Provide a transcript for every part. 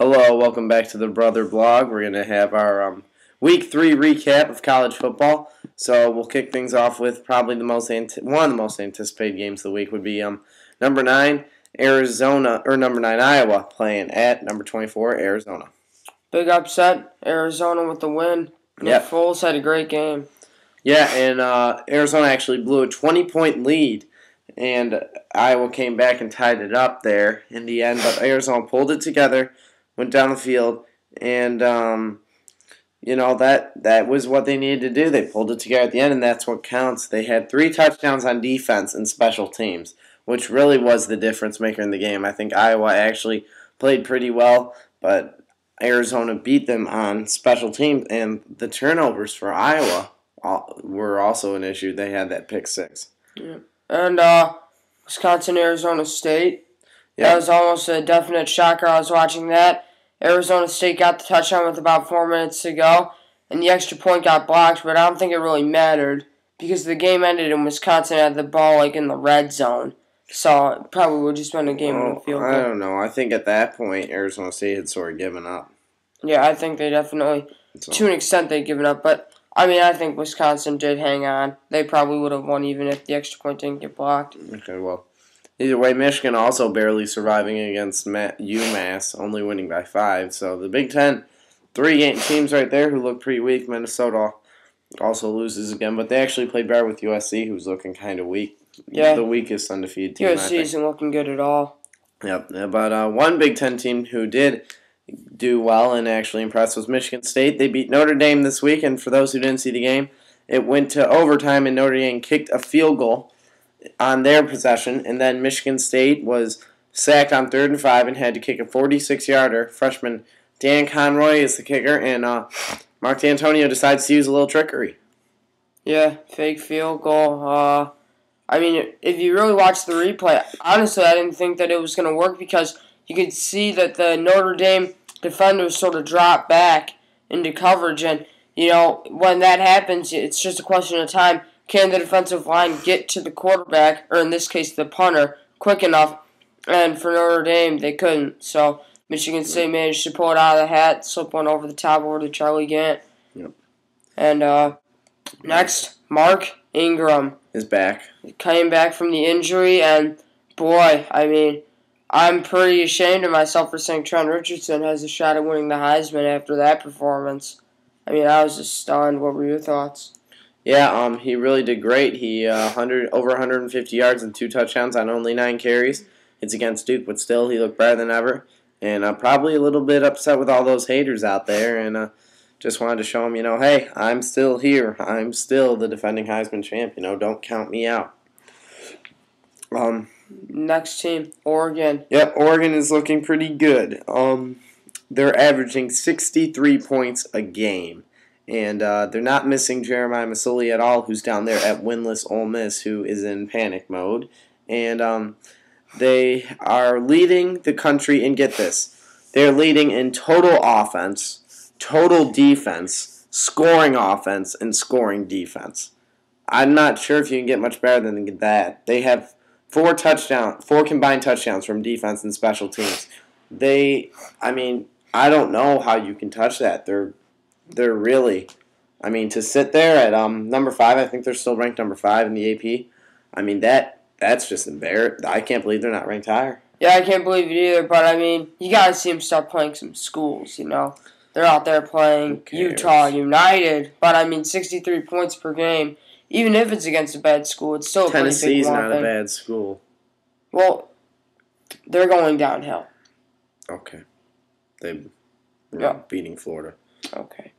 Hello, welcome back to the Brother Blog. We're going to have our Week 3 recap of college football. So we'll kick things off with probably one of the most anticipated games of the week would be number 9 number 9 Iowa playing at number 24 Arizona. Big upset, Arizona with the win. Nick Foles had a great game. Yeah, and Arizona actually blew a 20-point lead, and Iowa came back and tied it up there in the end. But Arizona pulled it together, went down the field, and that was what they needed to do. They pulled it together at the end, and that's what counts. They had 3 touchdowns on defense and special teams, which really was the difference maker in the game. I think Iowa actually played pretty well, but Arizona beat them on special teams, and the turnovers for Iowa were also an issue. They had that pick 6. Yeah. And Wisconsin, Arizona State. Yeah. That was almost a definite shocker. I was watching that. Arizona State got the touchdown with about 4 minutes to go, and the extra point got blocked, but I don't think it really mattered because the game ended and Wisconsin had the ball in the red zone. So it probably would just been a game in the field. I don't know. I think at that point Arizona State had sort of given up. Yeah, I think they definitely, to an extent, they'd given up, but I think Wisconsin did hang on. They probably would have won even if the extra point didn't get blocked. Okay, well, either way, Michigan also barely surviving against UMass, only winning by 5. So the Big Ten, 3 teams right there who look pretty weak. Minnesota also loses again, but they actually played better with USC, who's looking kind of weak. Yeah, the weakest undefeated team. USC isn't looking good at all. Yep, but one Big Ten team who did do well and actually impress was Michigan State. They beat Notre Dame this week, and for those who didn't see the game, it went to overtime, and Notre Dame kicked a field goal on their possession, and then Michigan State was sacked on 3rd and 5 and had to kick a 46-yarder. Freshman Dan Conroy is the kicker, and Mark D'Antonio decides to use a little trickery. Yeah, fake field goal. If you really watch the replay, honestly, I didn't think that it was going to work because you could see that the Notre Dame defenders sort of drop back into coverage, and, when that happens, it's just a question of time. Can the defensive line get to the quarterback, or in this case the punter, quick enough? And for Notre Dame, they couldn't. So Michigan State managed to pull it out of the hat, slip one over the top over to Charlie Gant. Yep. And next, Mark Ingram is back. He came back from the injury, and boy, I'm pretty ashamed of myself for saying Trent Richardson has a shot at winning the Heisman after that performance. I was just stunned. What were your thoughts? Yeah, he really did great. He over 150 yards and 2 touchdowns on only 9 carries. It's against Duke, but still he looked better than ever. And probably a little bit upset with all those haters out there, and just wanted to show him, hey, I'm still here. I'm still the defending Heisman champ. Don't count me out. Next team, Oregon. Yep, Oregon is looking pretty good. They're averaging 63 points a game. And they're not missing Jeremiah Masoli at all, who's down there at winless Ole Miss, who is in panic mode. And they are leading the country, and get this, they're leading in total offense, total defense, scoring offense, and scoring defense. I'm not sure if you can get much better than that. They have 4 combined touchdowns from defense and special teams. I don't know how you can touch that. They're really, to sit there at number 5, I think they're still ranked number 5 in the AP. That's just embarrassing. I can't believe they're not ranked higher. Yeah, I can't believe it either, but you gotta see them start playing some schools, They're out there playing Utah United, but 63 points per game. Even if it's against a bad school, it's still a pretty big Tennessee's not a bad school. Well, they're going downhill. Okay. They're beating Florida. Okay.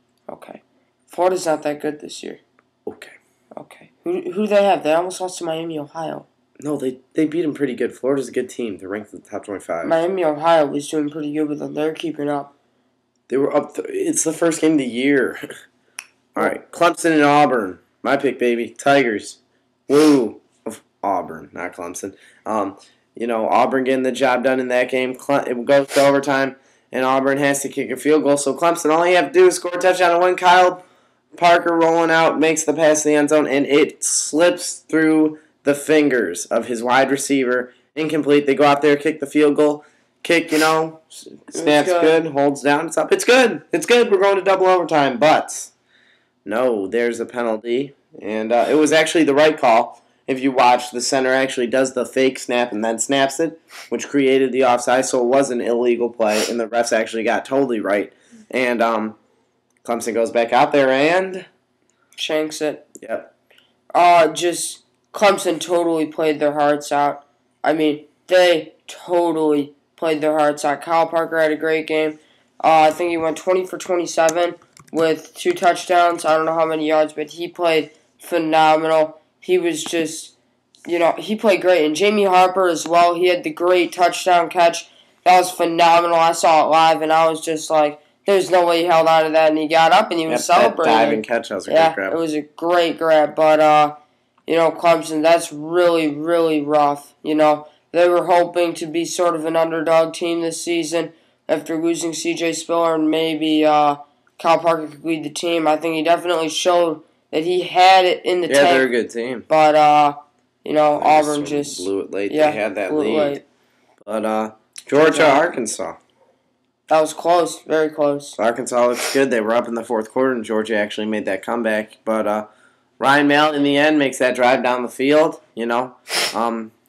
Florida's not that good this year. Okay. Who do they have? They almost lost to Miami, Ohio. No, they beat them pretty good. Florida's a good team. They're ranked in the top 25. Miami, Ohio was doing pretty good with them. They're keeping up. They were up. It's the first game of the year. All right, Clemson and Auburn. My pick, baby. Tigers. Woo. Auburn, not Clemson. Auburn getting the job done in that game. It goes to overtime, and Auburn has to kick a field goal. So Clemson, all you have to do is score a touchdown. And when Kyle Parker rolling out makes the pass to the end zone, and it slips through the fingers of his wide receiver. Incomplete. They go out there, kick the field goal. Kick, snaps good, holds down, it's up. It's good. It's good. We're going to double overtime. But, no, there's a penalty. And it was actually the right call. If you watch, the center actually does the fake snap and then snaps it, which created the offside, so it was an illegal play, and the refs actually got totally right. And Clemson goes back out there and shanks it. Yep. Clemson totally played their hearts out. I mean, they totally played their hearts out. Kyle Parker had a great game. I think he went 20 for 27 with 2 touchdowns. I don't know how many yards, but he played phenomenal. He was just, he played great. And Jamie Harper as well, he had the great touchdown catch. That was phenomenal. I saw it live, and I was just like, there's no way he held on to that. And he got up, and he was celebrating. That diving catch, that was a great grab. It was a great grab. But, Clemson, that's really, really rough. They were hoping to be sort of an underdog team this season after losing C.J. Spiller, and maybe Kyle Parker could lead the team. I think he definitely showed that he had it in the tank. Yeah, they're a good team. But, Auburn just blew it late. They had that lead. Late. But Georgia, Arkansas. That was close. Very close. Arkansas looks good. They were up in the fourth quarter, and Georgia actually made that comeback. But Ryan Mallett, in the end, makes that drive down the field.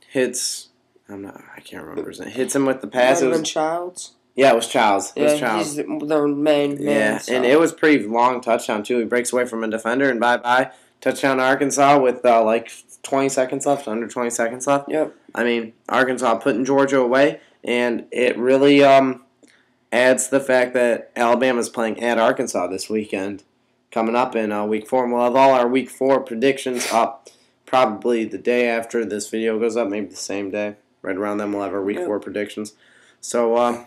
Hits. I can't remember his name. Hits him with the pass. It was Childs. Yeah, it was Childs. He's their main man. Yeah, so. And it was pretty long touchdown, too. He breaks away from a defender, and bye-bye. Touchdown to Arkansas with, 20 seconds left, under 20 seconds left. Yep. I mean, Arkansas putting Georgia away, and it really adds the fact that Alabama's playing at Arkansas this weekend, coming up in Week 4. And we'll have all our Week 4 predictions up probably the day after this video goes up, maybe the same day. Right around then we'll have our Week 4 predictions. So,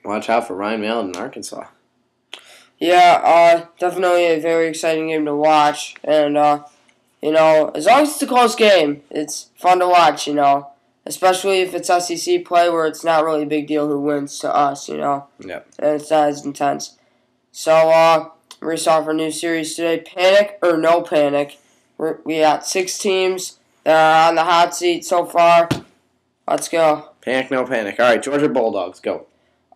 watch out for Ryan Mallett in Arkansas. Yeah, definitely a very exciting game to watch. And, as long as it's a close game, it's fun to watch, Especially if it's SEC play where it's not really a big deal who wins to us, Yep. And it's not as intense. So, we're going to start our new series today. Panic or no panic. We got 6 teams that are on the hot seat so far. Let's go. Panic, no panic. All right, Georgia Bulldogs, go.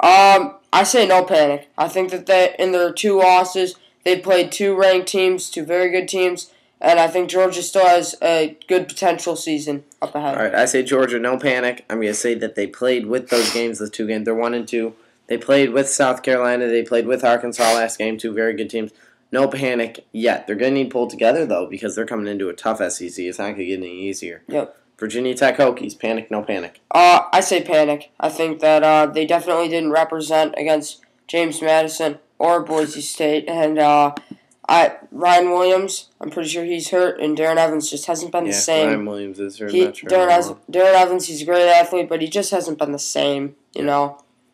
I say no panic. I think that in their 2 losses, they played 2 ranked teams, 2 very good teams, and I think Georgia still has a good potential season up ahead. All right, I say Georgia, no panic. I'm going to say that they played with those games, the 2 games. They're 1-2. They played with South Carolina. They played with Arkansas last game, 2 very good teams. No panic yet. They're going to need pulled together, though, because they're coming into a tough SEC. It's not going to get any easier. Yep. Virginia Tech Hokies, panic, no panic. I say panic. I think that they definitely didn't represent against James Madison or Boise State. And Ryan Williams, I'm pretty sure he's hurt, and Darren Evans just hasn't been the same. Ryan Williams is hurt. Darren Evans, he's a great athlete, but he just hasn't been the same,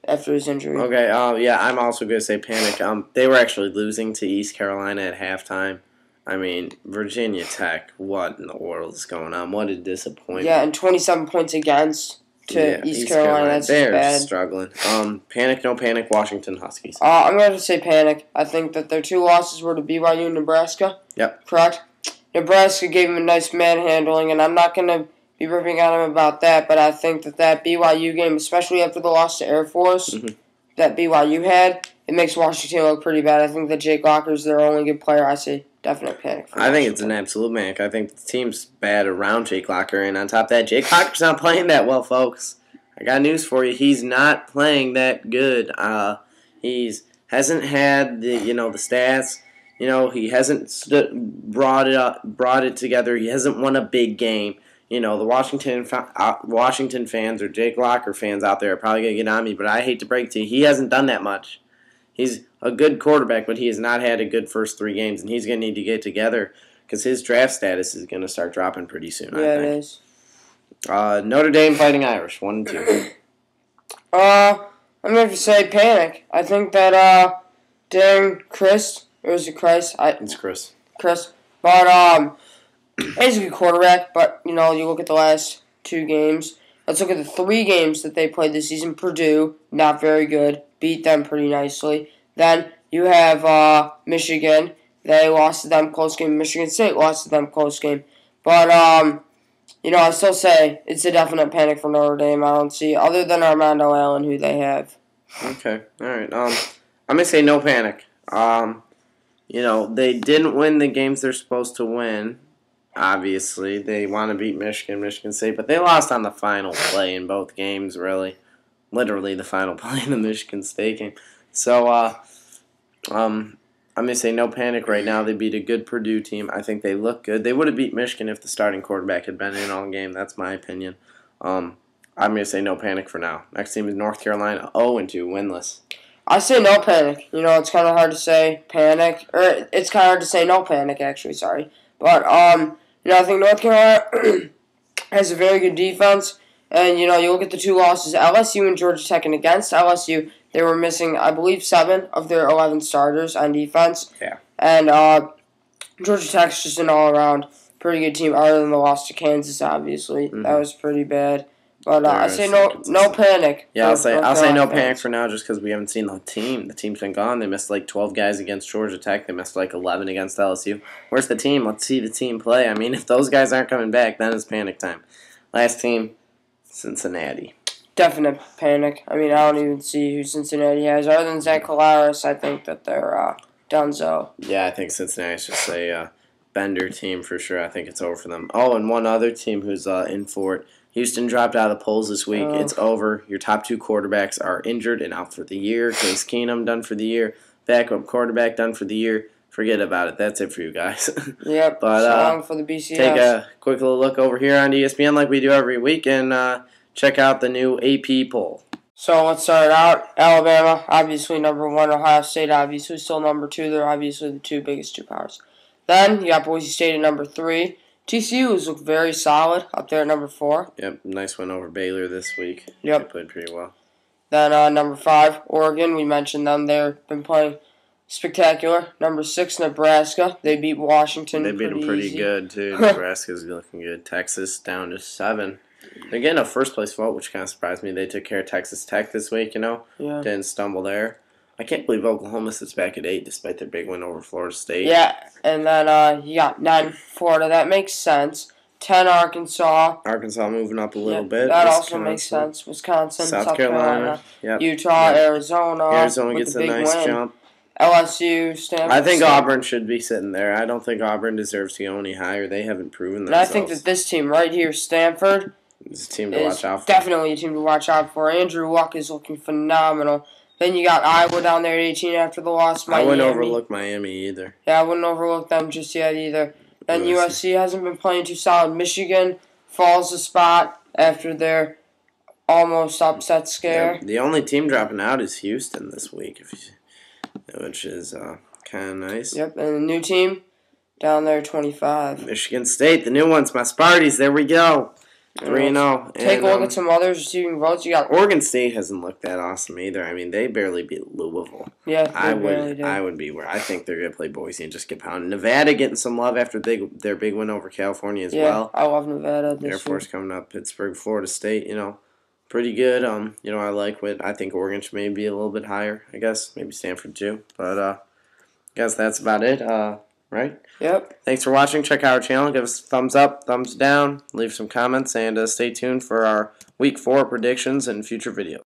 after his injury. Okay, I'm also going to say panic. They were actually losing to East Carolina at halftime. I mean, Virginia Tech, what in the world is going on? What a disappointment. Yeah, and 27 points against to East Carolina. That's They're bad. Struggling. Panic, no panic, Washington Huskies. I'm going to say panic. I think that their 2 losses were to BYU and Nebraska. Yep. Correct? Nebraska gave them a nice manhandling, and I'm not going to be ripping on them about that, but I think that BYU game, especially after the loss to Air Force that BYU had, it makes Washington look pretty bad. I think that Jake Locker's their only good player. I say definite panic. I think it's an absolute panic. I think the team's bad around Jake Locker, and on top of that, Jake Locker's not playing that well, folks. I got news for you. He's not playing that good. Hasn't had the stats. He hasn't brought it together. He hasn't won a big game. The Washington fans or Jake Locker fans out there are probably going to get on me, but I hate to break it to you, he hasn't done that much. He's a good quarterback, but he has not had a good first 3 games, and he's going to need to get together because his draft status is going to start dropping pretty soon, I think. Yeah, it is. Notre Dame Fighting Irish, 1-2. I'm going to say panic. I think that Darren Chris, or is it Chris? It's Chris. Chris. But he's a good quarterback, but, you look at the last 2 games. Let's look at the 3 games that they played this season. Purdue, not very good. Beat them pretty nicely. Then you have Michigan. They lost to them close game. Michigan State lost to them close game. But I still say it's a definite panic for Notre Dame. I don't see, other than Armando Allen, who they have. Okay, all right. I'm gonna say no panic. They didn't win the games they're supposed to win. Obviously, they want to beat Michigan State, but they lost on the final play in both games. Really, literally the final play in the Michigan State game. So, I'm gonna say no panic right now. They beat a good Purdue team. I think they look good. They would have beat Michigan if the starting quarterback had been in all game. That's my opinion. I'm gonna say no panic for now. Next team is North Carolina, 0-2, winless. I say no panic. It's kind of hard to say panic, or it's kind of hard to say no panic. Actually, sorry, but I think North Carolina has a very good defense, and you look at the two losses, LSU and Georgia Tech, and against LSU, they were missing, I believe, 7 of their 11 starters on defense. Yeah. And Georgia Tech's just an all-around pretty good team, other than the loss to Kansas, obviously. Mm-hmm. That was pretty bad. But I say no panic. Yeah, I'll say no panic for now, just because we haven't seen the team. The team's been gone. They missed like 12 guys against Georgia Tech. They missed like 11 against LSU. Where's the team? Let's see the team play. I mean, if those guys aren't coming back, then it's panic time. Last team, Cincinnati. Definite panic. I mean, I don't even see who Cincinnati has. Other than Zach Collaros, I think that they're donezo. Yeah, I think Cincinnati's just a bender team for sure. I think it's over for them. Oh, and one other team who's in for it. Houston dropped out of the polls this week. It's over. Your top 2 quarterbacks are injured and out for the year. Case Keenum done for the year. Backup quarterback done for the year. Forget about it. That's it for you guys. Yep. But song for the BCS. Take a quick little look over here on ESPN like we do every week and check out the new AP poll. So let's start out. Alabama, obviously number 1. Ohio State, obviously still number 2. They're obviously the 2 biggest 2 powers. Then you got Boise State at number 3. TCU has looked very solid up there at number 4. Yep, nice win over Baylor this week. Yep. They played pretty well. Then number 5, Oregon. We mentioned them. They've been playing spectacular. Number 6, Nebraska. They beat Washington. They beat them pretty easy. Good, too. Nebraska's looking good. Texas down to 7. They're getting a first-place vote, which kind of surprised me. They took care of Texas Tech this week, Yeah. Didn't stumble there. I can't believe Oklahoma sits back at 8 despite their big win over Florida State. Yeah, and then you got 9 Florida. That makes sense. 10 Arkansas. Arkansas moving up a little bit. That also makes sense. Wisconsin, South Carolina. Yep. Utah, Arizona. Arizona gets a nice jump. LSU, Stanford. I think Auburn should be sitting there. I don't think Auburn deserves to go any higher. They haven't proven themselves. And I think that this team right here, Stanford, is a team to watch out for. Definitely a team to watch out for. Andrew Luck is looking phenomenal. Then you got Iowa down there at 18 after the loss. Miami. I wouldn't overlook Miami either. Yeah, I wouldn't overlook them just yet either. Then USC hasn't been playing too solid. Michigan falls a spot after their almost upset scare. Yeah, the only team dropping out is Houston this week, which is kind of nice. Yep, and the new team down there, 25. Michigan State, the new ones, my Sparties. There we go. 3-0. Take a look at some others receiving votes. You got Oregon State hasn't looked that awesome either. I mean, they barely beat Louisville. Yeah, I would be where I think they're gonna play Boise and just get pounded. Nevada getting some love after their big win over California as well. I love Nevada. Air Force coming up, Pittsburgh, Florida State. Pretty good. I like what I think Oregon should maybe be a little bit higher. I guess maybe Stanford too. But I guess that's about it. Right? Yep. Thanks for watching. Check out our channel. Give us a thumbs up, thumbs down. Leave some comments, and stay tuned for our Week 4 predictions and future videos.